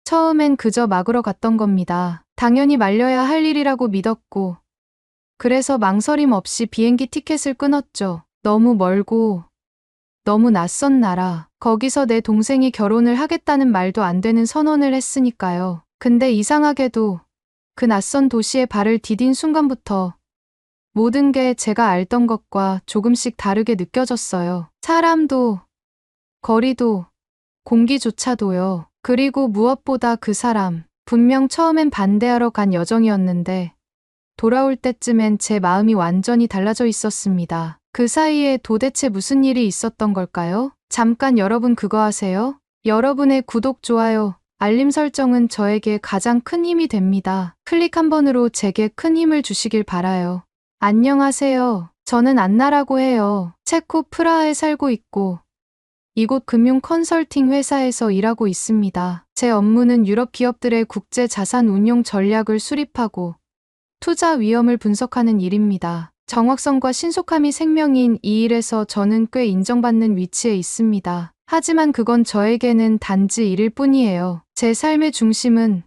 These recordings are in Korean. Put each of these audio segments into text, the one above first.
처음엔 그저 막으러 갔던 겁니다. 당연히 말려야 할 일이라고 믿었고, 그래서 망설임 없이 비행기 티켓을 끊었죠. 너무 멀고 너무 낯선 나라, 거기서 내 동생이 결혼을 하겠다는 말도 안 되는 선언을 했으니까요. 근데 이상하게도 그 낯선 도시에 발을 디딘 순간부터 모든 게 제가 알던 것과 조금씩 다르게 느껴졌어요. 사람도, 거리도, 공기조차도요. 그리고 무엇보다 그 사람, 분명 처음엔 반대하러 간 여정이었는데 돌아올 때쯤엔 제 마음이 완전히 달라져 있었습니다. 그 사이에 도대체 무슨 일이 있었던 걸까요? 잠깐 여러분 그거 아세요? 여러분의 구독, 좋아요, 알림 설정은 저에게 가장 큰 힘이 됩니다. 클릭 한 번으로 제게 큰 힘을 주시길 바라요. 안녕하세요. 저는 안나라고 해요. 체코 프라하에 살고 있고 이곳 금융 컨설팅 회사에서 일하고 있습니다. 제 업무는 유럽 기업들의 국제 자산 운용 전략을 수립하고 투자 위험을 분석하는 일입니다. 정확성과 신속함이 생명인 이 일에서 저는 꽤 인정받는 위치에 있습니다. 하지만 그건 저에게는 단지 일일 뿐이에요. 제 삶의 중심은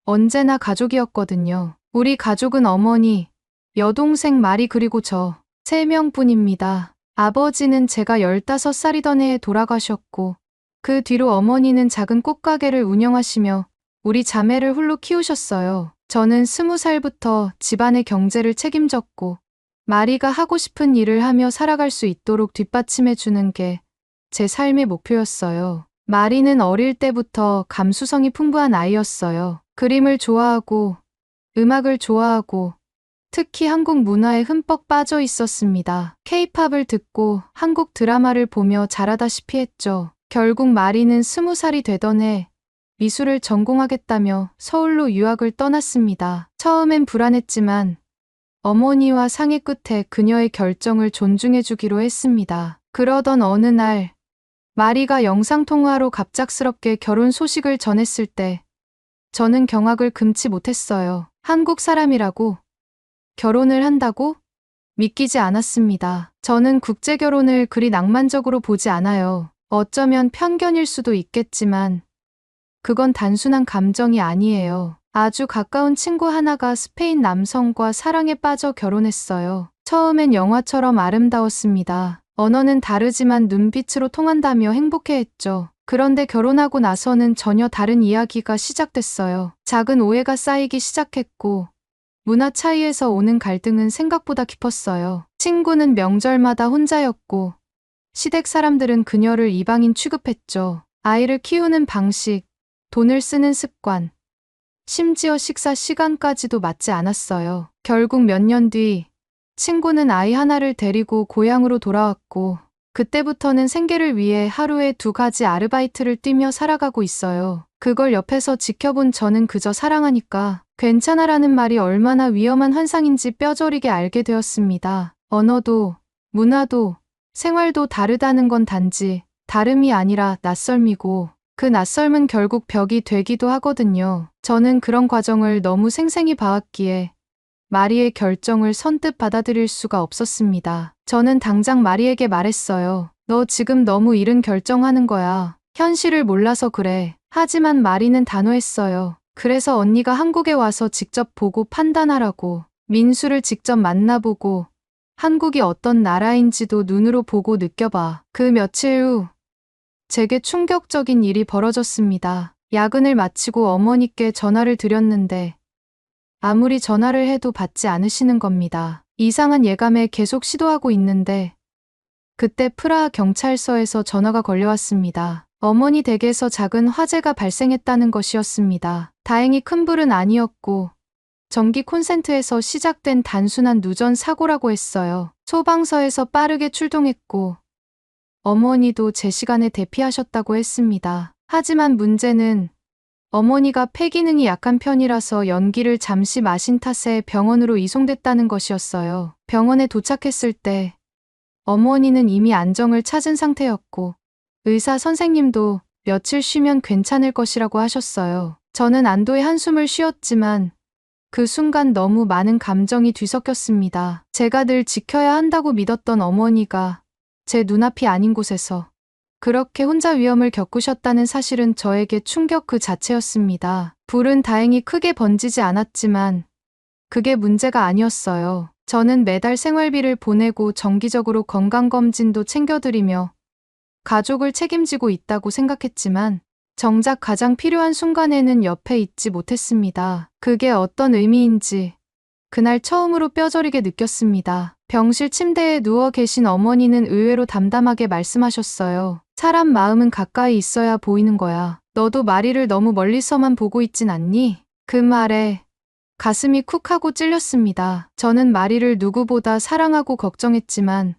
언제나 가족이었거든요. 우리 가족은 어머니, 여동생 마리 그리고 저 3명뿐입니다. 아버지는 제가 15살이던 해에 돌아가셨고 그 뒤로 어머니는 작은 꽃가게를 운영하시며 우리 자매를 홀로 키우셨어요. 저는 20살부터 집안의 경제를 책임졌고 마리가 하고 싶은 일을 하며 살아갈 수 있도록 뒷받침해 주는 게 제 삶의 목표였어요. 마리는 어릴 때부터 감수성이 풍부한 아이였어요. 그림을 좋아하고 음악을 좋아하고 특히 한국 문화에 흠뻑 빠져 있었습니다. 케이팝을 듣고 한국 드라마를 보며 자라다시피 했죠. 결국 마리는 20살이 되던 해 미술을 전공하겠다며 서울로 유학을 떠났습니다. 처음엔 불안했지만 어머니와 상의 끝에 그녀의 결정을 존중해주기로 했습니다. 그러던 어느 날 마리가 영상통화로 갑작스럽게 결혼 소식을 전했을 때 저는 경악을 금치 못했어요. 한국 사람이라고? 결혼을 한다고? 믿기지 않았습니다. 저는 국제결혼을 그리 낭만적으로 보지 않아요. 어쩌면 편견일 수도 있겠지만 그건 단순한 감정이 아니에요. 아주 가까운 친구 하나가 스페인 남성과 사랑에 빠져 결혼했어요. 처음엔 영화처럼 아름다웠습니다. 언어는 다르지만 눈빛으로 통한다며 행복해했죠. 그런데 결혼하고 나서는 전혀 다른 이야기가 시작됐어요. 작은 오해가 쌓이기 시작했고 문화 차이에서 오는 갈등은 생각보다 깊었어요. 친구는 명절마다 혼자였고 시댁 사람들은 그녀를 이방인 취급했죠. 아이를 키우는 방식, 돈을 쓰는 습관, 심지어 식사 시간까지도 맞지 않았어요. 결국 몇 년 뒤 친구는 아이 하나를 데리고 고향으로 돌아왔고 그때부터는 생계를 위해 하루에 2가지 아르바이트를 뛰며 살아가고 있어요. 그걸 옆에서 지켜본 저는 그저 사랑하니까 괜찮아라는 말이 얼마나 위험한 환상인지 뼈저리게 알게 되었습니다. 언어도, 문화도, 생활도 다르다는 건 단지 다름이 아니라 낯설미고 그 낯설은 결국 벽이 되기도 하거든요. 저는 그런 과정을 너무 생생히 봐왔기에 마리의 결정을 선뜻 받아들일 수가 없었습니다. 저는 당장 마리에게 말했어요. 너 지금 너무 이른 결정하는 거야. 현실을 몰라서 그래. 하지만 마리는 단호했어요. 그래서 언니가 한국에 와서 직접 보고 판단하라고. 민수를 직접 만나보고 한국이 어떤 나라인지도 눈으로 보고 느껴봐. 그 며칠 후 제게 충격적인 일이 벌어졌습니다. 야근을 마치고 어머니께 전화를 드렸는데 아무리 전화를 해도 받지 않으시는 겁니다. 이상한 예감에 계속 시도하고 있는데 그때 프라하 경찰서에서 전화가 걸려왔습니다. 어머니 댁에서 작은 화재가 발생했다는 것이었습니다. 다행히 큰 불은 아니었고 전기 콘센트에서 시작된 단순한 누전 사고라고 했어요. 소방서에서 빠르게 출동했고 어머니도 제 시간에 대피하셨다고 했습니다. 하지만 문제는 어머니가 폐기능이 약한 편이라서 연기를 잠시 마신 탓에 병원으로 이송됐다는 것이었어요. 병원에 도착했을 때 어머니는 이미 안정을 찾은 상태였고 의사 선생님도 며칠 쉬면 괜찮을 것이라고 하셨어요. 저는 안도의 한숨을 쉬었지만 그 순간 너무 많은 감정이 뒤섞였습니다. 제가 늘 지켜야 한다고 믿었던 어머니가 제 눈앞이 아닌 곳에서 그렇게 혼자 위험을 겪으셨다는 사실은 저에게 충격 그 자체였습니다. 불은 다행히 크게 번지지 않았지만 그게 문제가 아니었어요. 저는 매달 생활비를 보내고 정기적으로 건강검진도 챙겨드리며 가족을 책임지고 있다고 생각했지만 정작 가장 필요한 순간에는 옆에 있지 못했습니다. 그게 어떤 의미인지 그날 처음으로 뼈저리게 느꼈습니다. 병실 침대에 누워 계신 어머니는 의외로 담담하게 말씀하셨어요. 사람 마음은 가까이 있어야 보이는 거야. 너도 마리를 너무 멀리서만 보고 있진 않니? 그 말에 가슴이 쿡 하고 찔렸습니다. 저는 마리를 누구보다 사랑하고 걱정했지만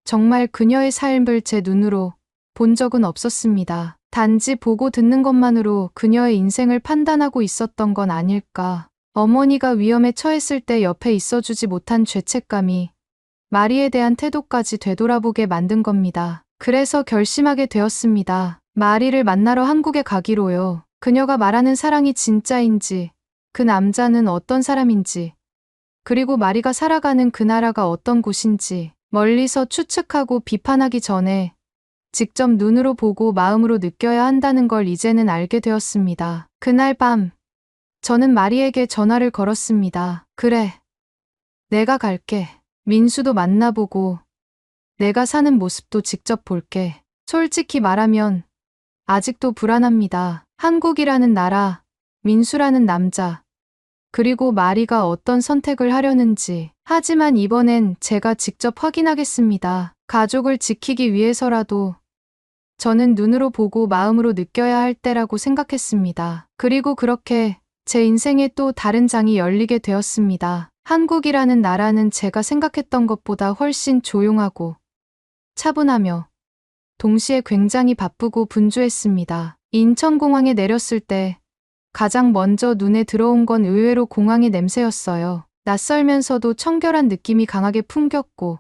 정말 그녀의 삶을 제 눈으로 본 적은 없었습니다. 단지 보고 듣는 것만으로 그녀의 인생을 판단하고 있었던 건 아닐까. 어머니가 위험에 처했을 때 옆에 있어주지 못한 죄책감이 마리에 대한 태도까지 되돌아보게 만든 겁니다. 그래서 결심하게 되었습니다. 마리를 만나러 한국에 가기로요. 그녀가 말하는 사랑이 진짜인지, 그 남자는 어떤 사람인지, 그리고 마리가 살아가는 그 나라가 어떤 곳인지 멀리서 추측하고 비판하기 전에 직접 눈으로 보고 마음으로 느껴야 한다는 걸 이제는 알게 되었습니다. 그날 밤 저는 마리에게 전화를 걸었습니다. 그래, 내가 갈게. 민수도 만나보고 내가 사는 모습도 직접 볼게. 솔직히 말하면 아직도 불안합니다. 한국이라는 나라, 민수라는 남자, 그리고 마리가 어떤 선택을 하려는지. 하지만 이번엔 제가 직접 확인하겠습니다. 가족을 지키기 위해서라도 저는 눈으로 보고 마음으로 느껴야 할 때라고 생각했습니다. 그리고 그렇게 제 인생에 또 다른 장이 열리게 되었습니다. 한국이라는 나라는 제가 생각했던 것보다 훨씬 조용하고 차분하며 동시에 굉장히 바쁘고 분주했습니다. 인천공항에 내렸을 때 가장 먼저 눈에 들어온 건 의외로 공항의 냄새였어요. 낯설면서도 청결한 느낌이 강하게 풍겼고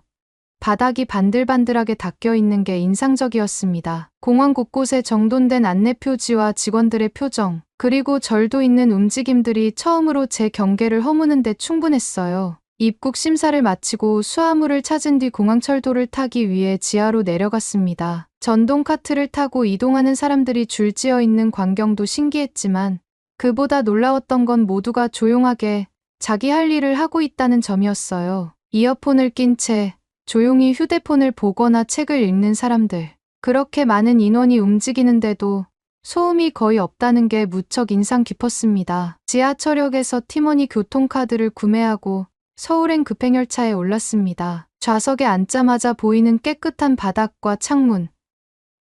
바닥이 반들반들하게 닦여 있는 게 인상적이었습니다. 공항 곳곳에 정돈된 안내 표지와 직원들의 표정, 그리고 절도 있는 움직임들이 처음으로 제 경계를 허무는 데 충분했어요. 입국 심사를 마치고 수화물을 찾은 뒤 공항철도를 타기 위해 지하로 내려갔습니다. 전동 카트를 타고 이동하는 사람들이 줄지어 있는 광경도 신기했지만 그보다 놀라웠던 건 모두가 조용하게 자기 할 일을 하고 있다는 점이었어요. 이어폰을 낀 채 조용히 휴대폰을 보거나 책을 읽는 사람들. 그렇게 많은 인원이 움직이는데도 소음이 거의 없다는 게 무척 인상 깊었습니다. 지하철역에서 팀원이 교통카드를 구매하고 서울행 급행열차에 올랐습니다. 좌석에 앉자마자 보이는 깨끗한 바닥과 창문,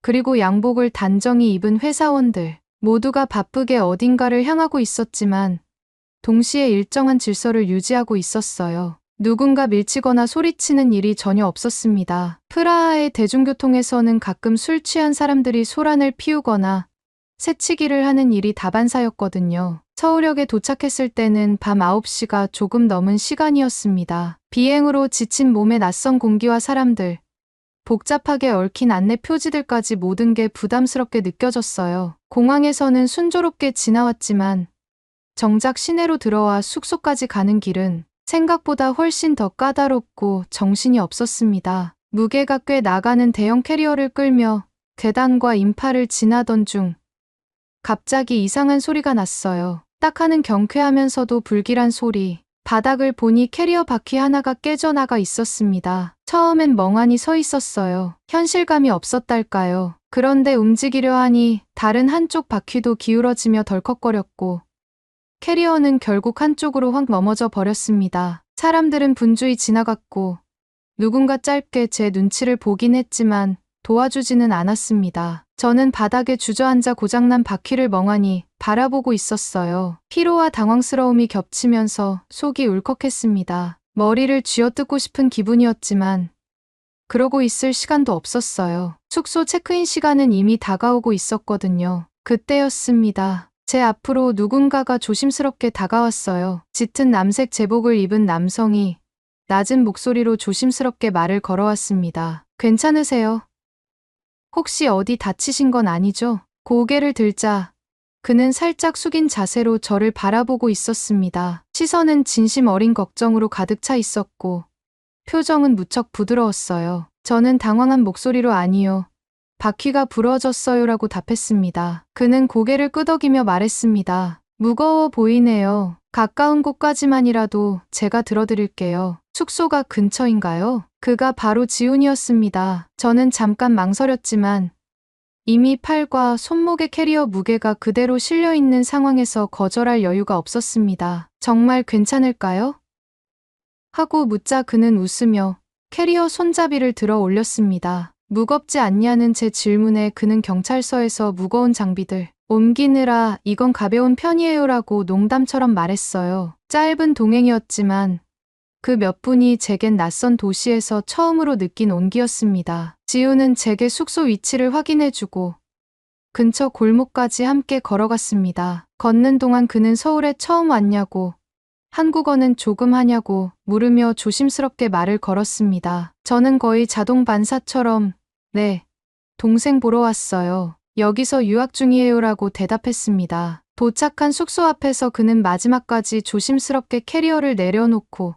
그리고 양복을 단정히 입은 회사원들. 모두가 바쁘게 어딘가를 향하고 있었지만 동시에 일정한 질서를 유지하고 있었어요. 누군가 밀치거나 소리치는 일이 전혀 없었습니다. 프라하의 대중교통에서는 가끔 술 취한 사람들이 소란을 피우거나 새치기를 하는 일이 다반사였거든요. 서울역에 도착했을 때는 밤 9시가 조금 넘은 시간이었습니다. 비행으로 지친 몸에 낯선 공기와 사람들, 복잡하게 얽힌 안내 표지들까지 모든 게 부담스럽게 느껴졌어요. 공항에서는 순조롭게 지나왔지만 정작 시내로 들어와 숙소까지 가는 길은 생각보다 훨씬 더 까다롭고 정신이 없었습니다. 무게가 꽤 나가는 대형 캐리어를 끌며 계단과 인파를 지나던 중 갑자기 이상한 소리가 났어요. 딱 하는 경쾌하면서도 불길한 소리. 바닥을 보니 캐리어 바퀴 하나가 깨져나가 있었습니다. 처음엔 멍하니 서 있었어요. 현실감이 없었달까요. 그런데 움직이려 하니 다른 한쪽 바퀴도 기울어지며 덜컥거렸고 캐리어는 결국 한쪽으로 확 넘어져 버렸습니다. 사람들은 분주히 지나갔고 누군가 짧게 제 눈치를 보긴 했지만 도와주지는 않았습니다. 저는 바닥에 주저앉아 고장난 바퀴를 멍하니 바라보고 있었어요. 피로와 당황스러움이 겹치면서 속이 울컥했습니다. 머리를 쥐어뜯고 싶은 기분이었지만 그러고 있을 시간도 없었어요. 숙소 체크인 시간은 이미 다가오고 있었거든요. 그때였습니다. 제 앞으로 누군가가 조심스럽게 다가왔어요. 짙은 남색 제복을 입은 남성이 낮은 목소리로 조심스럽게 말을 걸어왔습니다. 괜찮으세요? 혹시 어디 다치신 건 아니죠? 고개를 들자 그는 살짝 숙인 자세로 저를 바라보고 있었습니다. 시선은 진심 어린 걱정으로 가득 차 있었고 표정은 무척 부드러웠어요. 저는 당황한 목소리로 아니요. 바퀴가 부러졌어요라고 답했습니다. 그는 고개를 끄덕이며 말했습니다. 무거워 보이네요. 가까운 곳까지만이라도 제가 들어드릴게요. 숙소가 근처인가요? 그가 바로 지훈이었습니다. 저는 잠깐 망설였지만 이미 팔과 손목의 캐리어 무게가 그대로 실려있는 상황에서 거절할 여유가 없었습니다. 정말 괜찮을까요? 하고 묻자 그는 웃으며 캐리어 손잡이를 들어 올렸습니다. 무겁지 않냐는 제 질문에 그는 경찰서에서 무거운 장비들 옮기느라 이건 가벼운 편이에요라고 농담처럼 말했어요. 짧은 동행이었지만 그 몇 분이 제겐 낯선 도시에서 처음으로 느낀 온기였습니다. 지우는 제게 숙소 위치를 확인해주고 근처 골목까지 함께 걸어갔습니다. 걷는 동안 그는 서울에 처음 왔냐고 한국어는 조금 하냐고 물으며 조심스럽게 말을 걸었습니다. 저는 거의 자동 반사처럼 네, 동생 보러 왔어요. 여기서 유학 중이에요라고 대답했습니다. 도착한 숙소 앞에서 그는 마지막까지 조심스럽게 캐리어를 내려놓고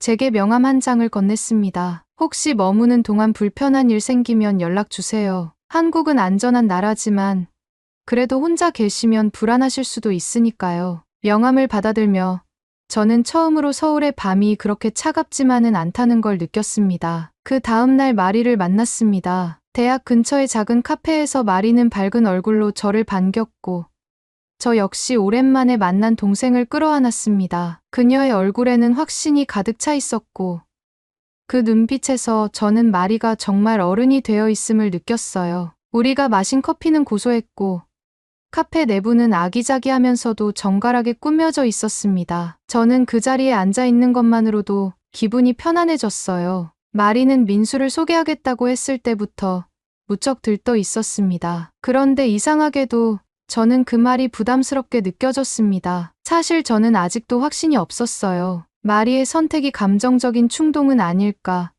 제게 명함 한 장을 건넸습니다. 혹시 머무는 동안 불편한 일 생기면 연락 주세요. 한국은 안전한 나라지만 그래도 혼자 계시면 불안하실 수도 있으니까요. 명함을 받아들며 저는 처음으로 서울의 밤이 그렇게 차갑지만은 않다는 걸 느꼈습니다. 그 다음날 마리를 만났습니다. 대학 근처의 작은 카페에서 마리는 밝은 얼굴로 저를 반겼고 저 역시 오랜만에 만난 동생을 끌어안았습니다. 그녀의 얼굴에는 확신이 가득 차 있었고 그 눈빛에서 저는 마리가 정말 어른이 되어 있음을 느꼈어요. 우리가 마신 커피는 고소했고 카페 내부는 아기자기하면서도 정갈하게 꾸며져 있었습니다. 저는 그 자리에 앉아 있는 것만으로도 기분이 편안해졌어요. 마리는 민수를 소개하겠다고 했을 때부터 무척 들떠 있었습니다. 그런데 이상하게도 저는 그 말이 부담스럽게 느껴졌습니다. 사실 저는 아직도 확신이 없었어요. 마리의 선택이 감정적인 충동은 아닐까?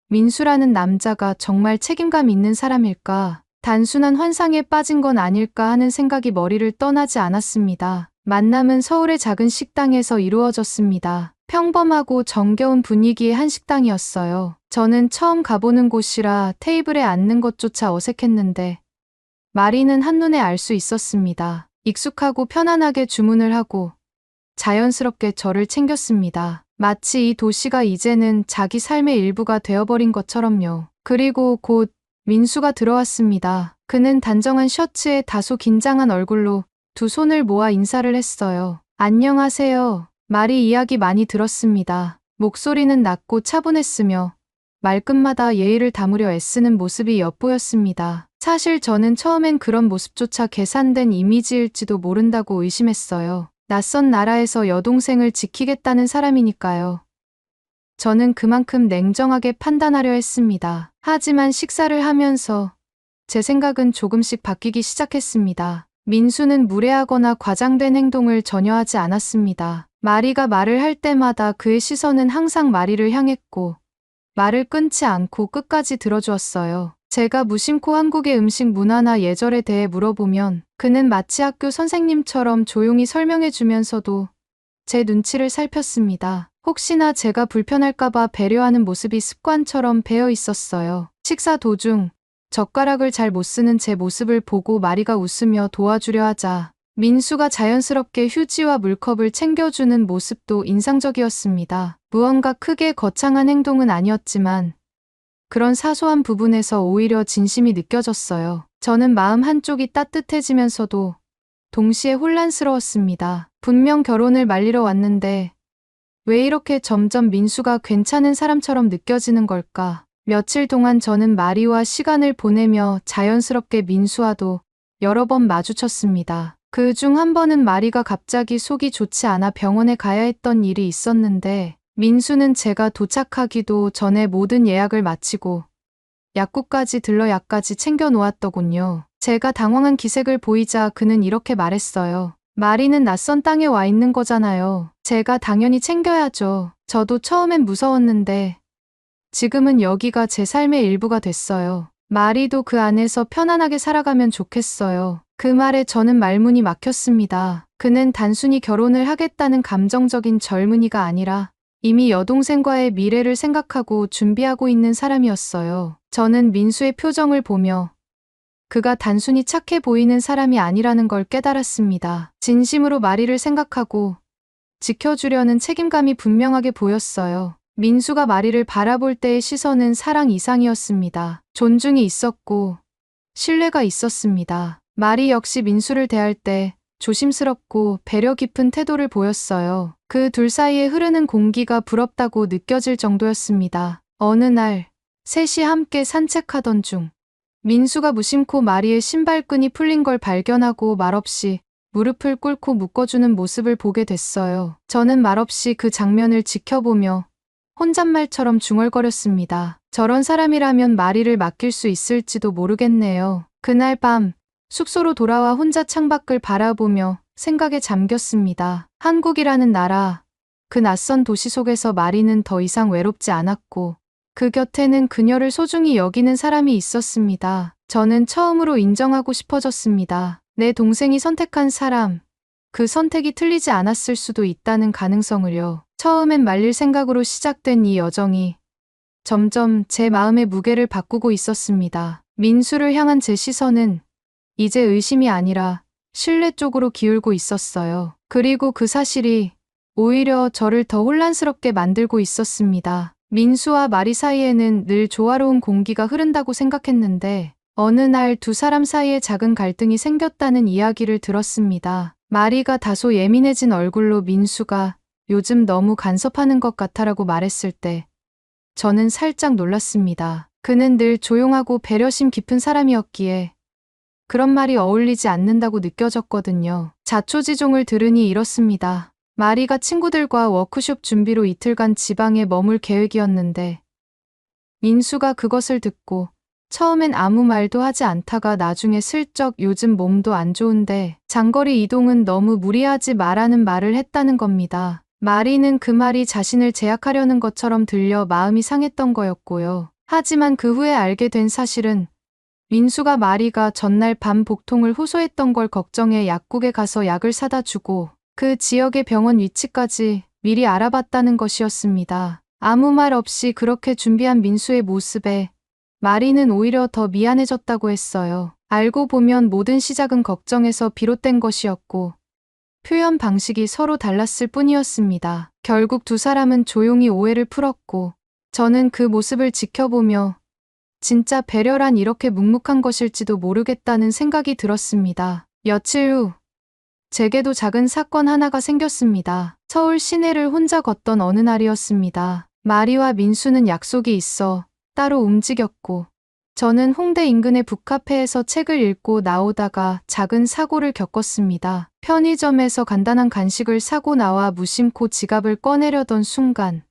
민수라는 남자가 정말 책임감 있는 사람일까? 단순한 환상에 빠진 건 아닐까 하는 생각이 머리를 떠나지 않았습니다. 만남은 서울의 작은 식당에서 이루어졌습니다. 평범하고 정겨운 분위기의 한 식당이었어요. 저는 처음 가보는 곳이라 테이블에 앉는 것조차 어색했는데 마리는 한눈에 알 수 있었습니다. 익숙하고 편안하게 주문을 하고 자연스럽게 저를 챙겼습니다. 마치 이 도시가 이제는 자기 삶의 일부가 되어버린 것처럼요. 그리고 곧 민수가 들어왔습니다. 그는 단정한 셔츠에 다소 긴장한 얼굴로 두 손을 모아 인사를 했어요. 안녕하세요. 마리 이야기 많이 들었습니다. 목소리는 낮고 차분했으며 말끝마다 예의를 담으려 애쓰는 모습이 엿보였습니다. 사실 저는 처음엔 그런 모습조차 계산된 이미지일지도 모른다고 의심했어요. 낯선 나라에서 여동생을 지키겠다는 사람이니까요. 저는 그만큼 냉정하게 판단하려 했습니다. 하지만 식사를 하면서 제 생각은 조금씩 바뀌기 시작했습니다. 민수는 무례하거나 과장된 행동을 전혀 하지 않았습니다. 마리가 말을 할 때마다 그의 시선은 항상 마리를 향했고 말을 끊지 않고 끝까지 들어주었어요. 제가 무심코 한국의 음식 문화나 예절에 대해 물어보면 그는 마치 학교 선생님처럼 조용히 설명해주면서도 제 눈치를 살폈습니다. 혹시나 제가 불편할까봐 배려하는 모습이 습관처럼 배어 있었어요. 식사 도중 젓가락을 잘 못 쓰는 제 모습을 보고 마리가 웃으며 도와주려 하자 민수가 자연스럽게 휴지와 물컵을 챙겨주는 모습도 인상적이었습니다. 무언가 크게 거창한 행동은 아니었지만 그런 사소한 부분에서 오히려 진심이 느껴졌어요. 저는 마음 한쪽이 따뜻해지면서도 동시에 혼란스러웠습니다. 분명 결혼을 말리러 왔는데 왜 이렇게 점점 민수가 괜찮은 사람처럼 느껴지는 걸까? 며칠 동안 저는 마리와 시간을 보내며 자연스럽게 민수와도 여러 번 마주쳤습니다. 그 중 한 번은 마리가 갑자기 속이 좋지 않아 병원에 가야 했던 일이 있었는데 민수는 제가 도착하기도 전에 모든 예약을 마치고 약국까지 들러 약까지 챙겨 놓았더군요. 제가 당황한 기색을 보이자 그는 이렇게 말했어요. 마리는 낯선 땅에 와 있는 거잖아요. 제가 당연히 챙겨야죠. 저도 처음엔 무서웠는데 지금은 여기가 제 삶의 일부가 됐어요. 마리도 그 안에서 편안하게 살아가면 좋겠어요. 그 말에 저는 말문이 막혔습니다. 그는 단순히 결혼을 하겠다는 감정적인 젊은이가 아니라 이미 여동생과의 미래를 생각하고 준비하고 있는 사람이었어요. 저는 민수의 표정을 보며 그가 단순히 착해 보이는 사람이 아니라는 걸 깨달았습니다. 진심으로 마리를 생각하고 지켜주려는 책임감이 분명하게 보였어요. 민수가 마리를 바라볼 때의 시선은 사랑 이상이었습니다. 존중이 있었고 신뢰가 있었습니다. 마리 역시 민수를 대할 때 조심스럽고 배려 깊은 태도를 보였어요. 그 둘 사이에 흐르는 공기가 부럽다고 느껴질 정도였습니다. 어느 날 셋이 함께 산책하던 중 민수가 무심코 마리의 신발끈이 풀린 걸 발견하고 말없이 무릎을 꿇고 묶어주는 모습을 보게 됐어요. 저는 말없이 그 장면을 지켜보며 혼잣말처럼 중얼거렸습니다. 저런 사람이라면 마리를 맡길 수 있을지도 모르겠네요. 그날 밤 숙소로 돌아와 혼자 창밖을 바라보며 생각에 잠겼습니다. 한국이라는 나라, 그 낯선 도시 속에서 마리는 더 이상 외롭지 않았고 그 곁에는 그녀를 소중히 여기는 사람이 있었습니다. 저는 처음으로 인정하고 싶어졌습니다. 내 동생이 선택한 사람, 그 선택이 틀리지 않았을 수도 있다는 가능성을요. 처음엔 말릴 생각으로 시작된 이 여정이 점점 제 마음의 무게를 바꾸고 있었습니다. 민수를 향한 제 시선은 이제 의심이 아니라 신뢰 쪽으로 기울고 있었어요. 그리고 그 사실이 오히려 저를 더 혼란스럽게 만들고 있었습니다. 민수와 마리 사이에는 늘 조화로운 공기가 흐른다고 생각했는데 어느 날 두 사람 사이에 작은 갈등이 생겼다는 이야기를 들었습니다. 마리가 다소 예민해진 얼굴로 민수가 요즘 너무 간섭하는 것 같아라고 말했을 때 저는 살짝 놀랐습니다. 그는 늘 조용하고 배려심 깊은 사람이었기에 그런 말이 어울리지 않는다고 느껴졌거든요. 자초지종을 들으니 이렇습니다. 마리가 친구들과 워크숍 준비로 이틀간 지방에 머물 계획이었는데 민수가 그것을 듣고 처음엔 아무 말도 하지 않다가 나중에 슬쩍 요즘 몸도 안 좋은데 장거리 이동은 너무 무리하지 말라는 말을 했다는 겁니다. 마리는 그 말이 자신을 제약하려는 것처럼 들려 마음이 상했던 거였고요. 하지만 그 후에 알게 된 사실은 민수가 마리가 전날 밤 복통을 호소했던 걸 걱정해 약국에 가서 약을 사다 주고 그 지역의 병원 위치까지 미리 알아봤다는 것이었습니다. 아무 말 없이 그렇게 준비한 민수의 모습에 마리는 오히려 더 미안해졌다고 했어요. 알고 보면 모든 시작은 걱정에서 비롯된 것이었고 표현 방식이 서로 달랐을 뿐이었습니다. 결국 두 사람은 조용히 오해를 풀었고 저는 그 모습을 지켜보며 진짜 배려란 이렇게 묵묵한 것일지도 모르겠다는 생각이 들었습니다. 며칠 후 제게도 작은 사건 하나가 생겼습니다. 서울 시내를 혼자 걷던 어느 날이었습니다. 마리와 민수는 약속이 있어 따로 움직였고 저는 홍대 인근의 북카페에서 책을 읽고 나오다가 작은 사고를 겪었습니다. 편의점에서 간단한 간식을 사고 나와 무심코 지갑을 꺼내려던 순간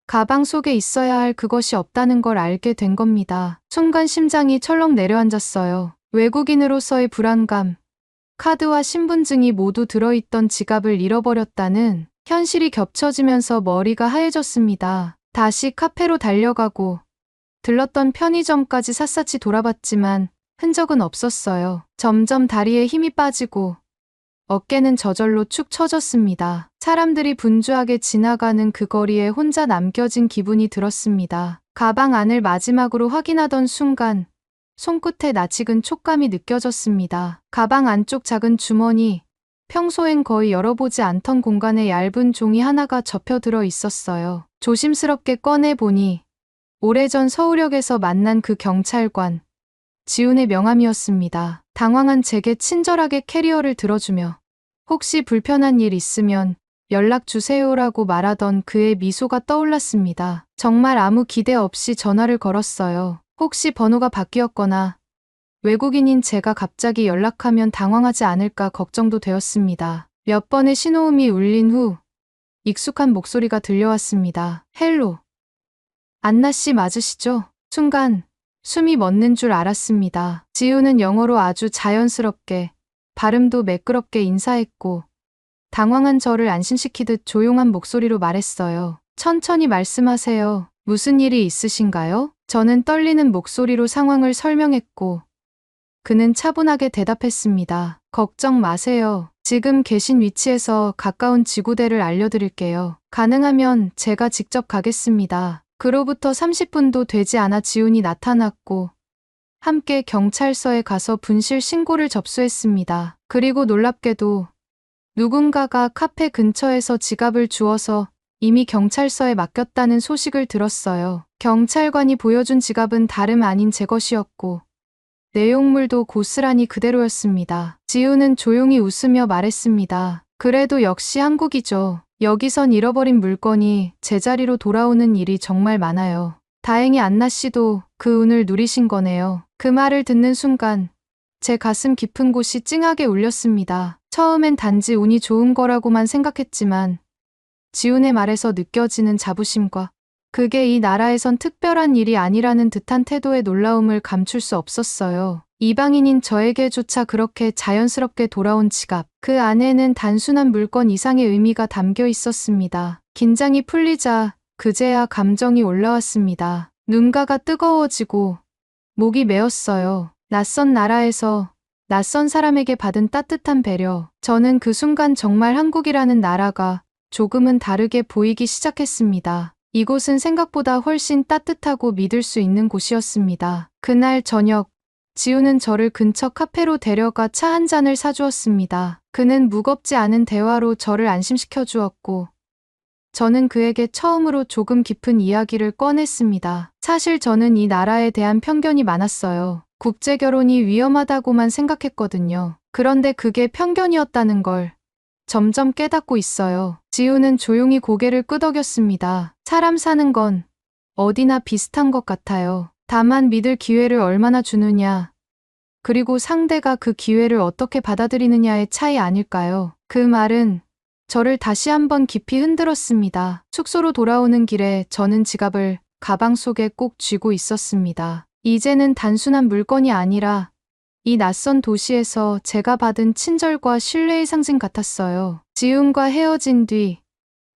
가방 속에 있어야 할 그것이 없다는 걸 알게 된 겁니다. 순간 심장이 철렁 내려앉았어요. 외국인으로서의 불안감, 카드와 신분증이 모두 들어있던 지갑을 잃어버렸다는 현실이 겹쳐지면서 머리가 하얘졌습니다. 다시 카페로 달려가고 들렀던 편의점까지 샅샅이 돌아봤지만 흔적은 없었어요. 점점 다리에 힘이 빠지고 어깨는 저절로 축 처졌습니다. 사람들이 분주하게 지나가는 그 거리에 혼자 남겨진 기분이 들었습니다. 가방 안을 마지막으로 확인하던 순간 손끝에 낯익은 촉감이 느껴졌습니다. 가방 안쪽 작은 주머니, 평소엔 거의 열어보지 않던 공간에 얇은 종이 하나가 접혀 들어 있었어요. 조심스럽게 꺼내보니 오래전 서울역에서 만난 그 경찰관, 지훈의 명함이었습니다. 당황한 제게 친절하게 캐리어를 들어주며 혹시 불편한 일 있으면 연락 주세요라고 말하던 그의 미소가 떠올랐습니다. 정말 아무 기대 없이 전화를 걸었어요. 혹시 번호가 바뀌었거나 외국인인 제가 갑자기 연락하면 당황하지 않을까 걱정도 되었습니다. 몇 번의 신호음이 울린 후 익숙한 목소리가 들려왔습니다. 헬로. 안나 씨 맞으시죠? 순간 숨이 멎는 줄 알았습니다. 지우는 영어로 아주 자연스럽게 발음도 매끄럽게 인사했고 당황한 저를 안심시키듯 조용한 목소리로 말했어요. 천천히 말씀하세요. 무슨 일이 있으신가요? 저는 떨리는 목소리로 상황을 설명했고 그는 차분하게 대답했습니다. 걱정 마세요. 지금 계신 위치에서 가까운 지구대를 알려드릴게요. 가능하면 제가 직접 가겠습니다. 그로부터 30분도 되지 않아 지훈이 나타났고 함께 경찰서에 가서 분실 신고를 접수했습니다. 그리고 놀랍게도 누군가가 카페 근처에서 지갑을 주워서 이미 경찰서에 맡겼다는 소식을 들었어요. 경찰관이 보여준 지갑은 다름 아닌 제 것이었고 내용물도 고스란히 그대로였습니다. 지우는 조용히 웃으며 말했습니다. 그래도 역시 한국이죠. 여기선 잃어버린 물건이 제자리로 돌아오는 일이 정말 많아요. 다행히 안나 씨도 그 운을 누리신 거네요. 그 말을 듣는 순간 제 가슴 깊은 곳이 찡하게 울렸습니다. 처음엔 단지 운이 좋은 거라고만 생각했지만 지훈의 말에서 느껴지는 자부심과 그게 이 나라에선 특별한 일이 아니라는 듯한 태도의 놀라움을 감출 수 없었어요. 이방인인 저에게조차 그렇게 자연스럽게 돌아온 지갑. 그 안에는 단순한 물건 이상의 의미가 담겨 있었습니다. 긴장이 풀리자 그제야 감정이 올라왔습니다. 눈가가 뜨거워지고 목이 메었어요. 낯선 나라에서 낯선 사람에게 받은 따뜻한 배려. 저는 그 순간 정말 한국이라는 나라가 조금은 다르게 보이기 시작했습니다. 이곳은 생각보다 훨씬 따뜻하고 믿을 수 있는 곳이었습니다. 그날 저녁, 지우는 저를 근처 카페로 데려가 차 한 잔을 사주었습니다. 그는 무겁지 않은 대화로 저를 안심시켜 주었고, 저는 그에게 처음으로 조금 깊은 이야기를 꺼냈습니다. 사실 저는 이 나라에 대한 편견이 많았어요. 국제결혼이 위험하다고만 생각했거든요. 그런데 그게 편견이었다는 걸 점점 깨닫고 있어요. 지우는 조용히 고개를 끄덕였습니다. 사람 사는 건 어디나 비슷한 것 같아요. 다만 믿을 기회를 얼마나 주느냐, 그리고 상대가 그 기회를 어떻게 받아들이느냐의 차이 아닐까요? 그 말은 저를 다시 한번 깊이 흔들었습니다. 숙소로 돌아오는 길에 저는 지갑을 가방 속에 꼭 쥐고 있었습니다. 이제는 단순한 물건이 아니라 이 낯선 도시에서 제가 받은 친절과 신뢰의 상징 같았어요. 지훈과 헤어진 뒤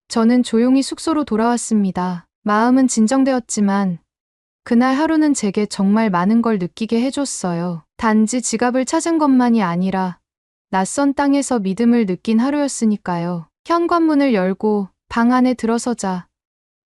저는 조용히 숙소로 돌아왔습니다. 마음은 진정되었지만 그날 하루는 제게 정말 많은 걸 느끼게 해줬어요. 단지 지갑을 찾은 것만이 아니라 낯선 땅에서 믿음을 느낀 하루였으니까요. 현관문을 열고 방 안에 들어서자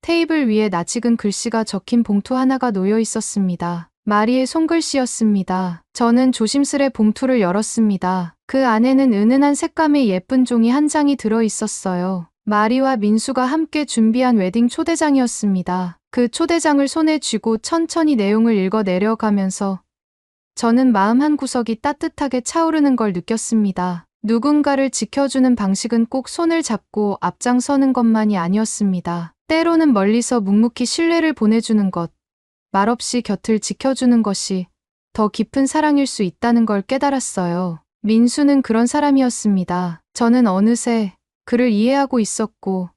테이블 위에 낯익은 글씨가 적힌 봉투 하나가 놓여 있었습니다. 마리의 손글씨였습니다. 저는 조심스레 봉투를 열었습니다. 그 안에는 은은한 색감의 예쁜 종이 한 장이 들어 있었어요. 마리와 민수가 함께 준비한 웨딩 초대장이었습니다. 그 초대장을 손에 쥐고 천천히 내용을 읽어 내려가면서 저는 마음 한구석이 따뜻하게 차오르는 걸 느꼈습니다. 누군가를 지켜주는 방식은 꼭 손을 잡고 앞장서는 것만이 아니었습니다. 때로는 멀리서 묵묵히 신뢰를 보내주는 것, 말없이 곁을 지켜주는 것이 더 깊은 사랑일 수 있다는 걸 깨달았어요. 민수는 그런 사람이었습니다. 저는 어느새 그를 이해하고 있었고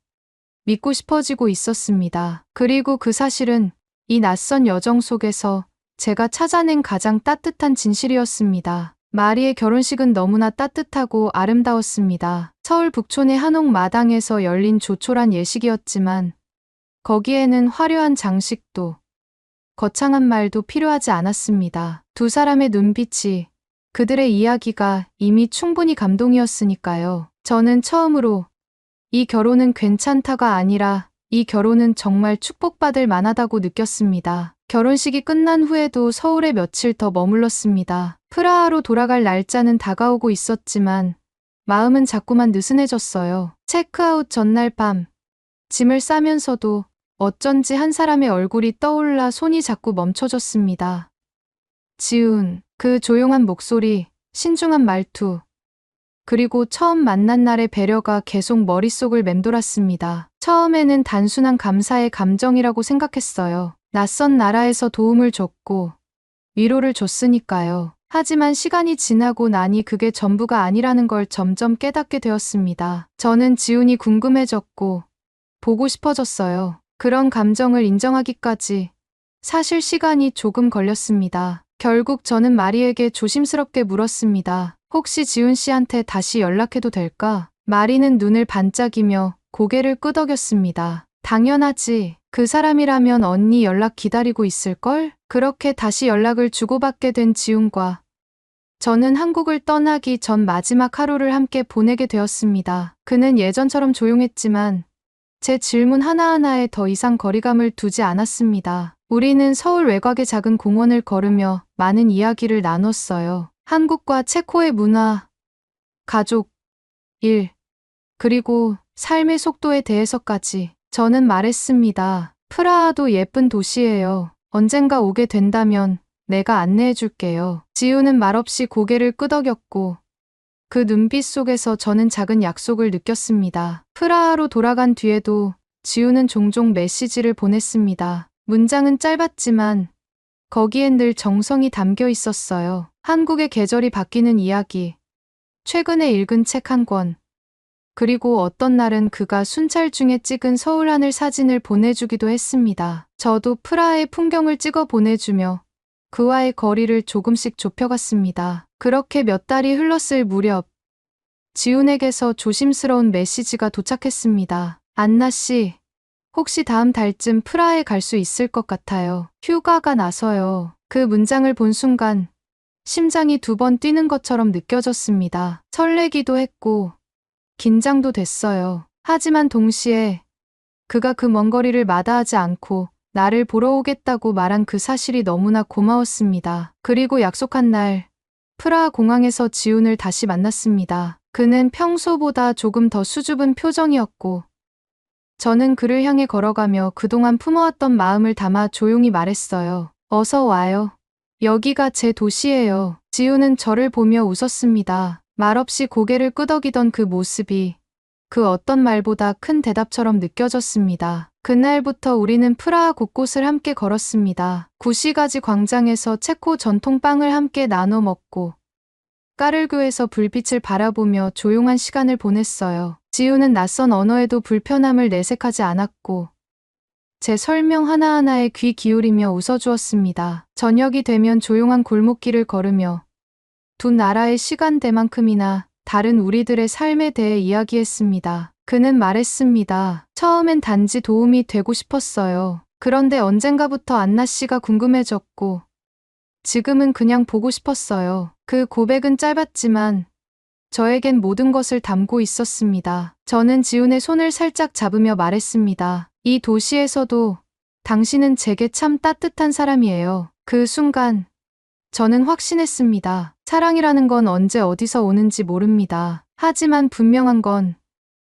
믿고 싶어지고 있었습니다. 그리고 그 사실은 이 낯선 여정 속에서 제가 찾아낸 가장 따뜻한 진실이었습니다. 마리의 결혼식은 너무나 따뜻하고 아름다웠습니다. 서울 북촌의 한옥 마당에서 열린 조촐한 예식이었지만 거기에는 화려한 장식도 거창한 말도 필요하지 않았습니다. 두 사람의 눈빛이, 그들의 이야기가 이미 충분히 감동이었으니까요. 저는 처음으로 이 결혼은 괜찮다가 아니라 이 결혼은 정말 축복받을 만하다고 느꼈습니다. 결혼식이 끝난 후에도 서울에 며칠 더 머물렀습니다. 프라하로 돌아갈 날짜는 다가오고 있었지만 마음은 자꾸만 느슨해졌어요. 체크아웃 전날 밤, 짐을 싸면서도 어쩐지 한 사람의 얼굴이 떠올라 손이 자꾸 멈춰졌습니다. 지훈, 그 조용한 목소리, 신중한 말투, 그리고 처음 만난 날의 배려가 계속 머릿속을 맴돌았습니다. 처음에는 단순한 감사의 감정이라고 생각했어요. 낯선 나라에서 도움을 줬고 위로를 줬으니까요. 하지만 시간이 지나고 나니 그게 전부가 아니라는 걸 점점 깨닫게 되었습니다. 저는 지훈이 궁금해졌고 보고 싶어졌어요. 그런 감정을 인정하기까지 사실 시간이 조금 걸렸습니다. 결국 저는 마리에게 조심스럽게 물었습니다. 혹시 지훈 씨한테 다시 연락해도 될까? 마리는 눈을 반짝이며 고개를 끄덕였습니다. 당연하지. 그 사람이라면 언니 연락 기다리고 있을걸? 그렇게 다시 연락을 주고받게 된 지훈과 저는 한국을 떠나기 전 마지막 하루를 함께 보내게 되었습니다. 그는 예전처럼 조용했지만 제 질문 하나하나에 더 이상 거리감을 두지 않았습니다. 우리는 서울 외곽의 작은 공원을 걸으며 많은 이야기를 나눴어요. 한국과 체코의 문화, 가족, 일, 그리고 삶의 속도에 대해서까지. 저는 말했습니다. 프라하도 예쁜 도시예요. 언젠가 오게 된다면 내가 안내해 줄게요. 지우는 말없이 고개를 끄덕였고 그 눈빛 속에서 저는 작은 약속을 느꼈습니다. 프라하로 돌아간 뒤에도 지우는 종종 메시지를 보냈습니다. 문장은 짧았지만 거기엔 늘 정성이 담겨 있었어요. 한국의 계절이 바뀌는 이야기, 최근에 읽은 책 한 권, 그리고 어떤 날은 그가 순찰 중에 찍은 서울 하늘 사진을 보내주기도 했습니다. 저도 프라하의 풍경을 찍어 보내주며 그와의 거리를 조금씩 좁혀갔습니다. 그렇게 몇 달이 흘렀을 무렵 지훈에게서 조심스러운 메시지가 도착했습니다. 안나 씨, 혹시 다음 달쯤 프라하에 갈 수 있을 것 같아요. 휴가가 나서요. 그 문장을 본 순간 심장이 2번 뛰는 것처럼 느껴졌습니다. 설레기도 했고 긴장도 됐어요. 하지만 동시에 그가 그 먼 거리를 마다하지 않고 나를 보러 오겠다고 말한 그 사실이 너무나 고마웠습니다. 그리고 약속한 날 프라하 공항에서 지훈을 다시 만났습니다. 그는 평소보다 조금 더 수줍은 표정이었고 저는 그를 향해 걸어가며 그동안 품어왔던 마음을 담아 조용히 말했어요. 어서 와요. 여기가 제 도시예요. 지훈은 저를 보며 웃었습니다. 말없이 고개를 끄덕이던 그 모습이 그 어떤 말보다 큰 대답처럼 느껴졌습니다. 그날부터 우리는 프라하 곳곳을 함께 걸었습니다. 구시가지 광장에서 체코 전통 빵을 함께 나눠 먹고 까를교에서 불빛을 바라보며 조용한 시간을 보냈어요. 지우는 낯선 언어에도 불편함을 내색하지 않았고 제 설명 하나하나에 귀 기울이며 웃어주었습니다. 저녁이 되면 조용한 골목길을 걸으며 두 나라의 시간대만큼이나 다른 우리들의 삶에 대해 이야기했습니다. 그는 말했습니다. 처음엔 단지 도움이 되고 싶었어요. 그런데 언젠가부터 안나 씨가 궁금해졌고 지금은 그냥 보고 싶었어요. 그 고백은 짧았지만 저에겐 모든 것을 담고 있었습니다. 저는 지훈의 손을 살짝 잡으며 말했습니다. 이 도시에서도 당신은 제게 참 따뜻한 사람이에요. 그 순간 저는 확신했습니다. 사랑이라는 건 언제 어디서 오는지 모릅니다. 하지만 분명한 건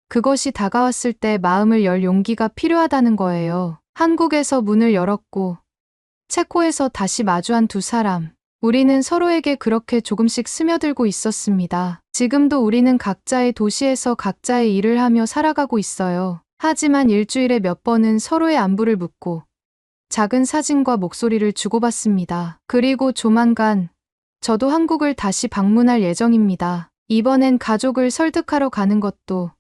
그것이 다가왔을 때 마음을 열 용기가 필요하다는 거예요. 한국에서 문을 열었고 체코에서 다시 마주한 두 사람. 우리는 서로에게 그렇게 조금씩 스며들고 있었습니다. 지금도 우리는 각자의 도시에서 각자의 일을 하며 살아가고 있어요. 하지만 일주일에 몇 번은 서로의 안부를 묻고 작은 사진과 목소리를 주고받습니다. 그리고 조만간 저도 한국을 다시 방문할 예정입니다. 이번엔 가족을 설득하러 가는 것도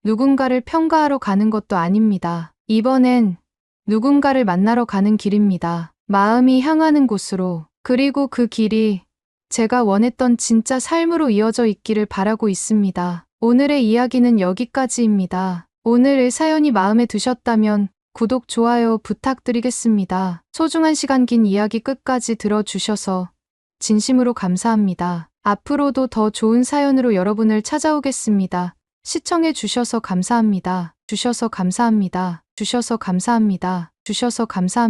누군가를 평가하러 가는 것도 아닙니다. 이번엔 누군가를 만나러 가는 길입니다. 마음이 향하는 곳으로. 그리고 그 길이 제가 원했던 진짜 삶으로 이어져 있기를 바라고 있습니다. 오늘의 이야기는 여기까지입니다. 오늘의 사연이 마음에 드셨다면 구독, 좋아요 부탁드리겠습니다. 소중한 시간 긴 이야기 끝까지 들어주셔서 진심으로 감사합니다. 앞으로도 더 좋은 사연으로 여러분을 찾아오겠습니다. 시청해 주셔서 감사합니다. 주셔서 감사합니다. 주셔서 감사합니다. 주셔서 감사합니다.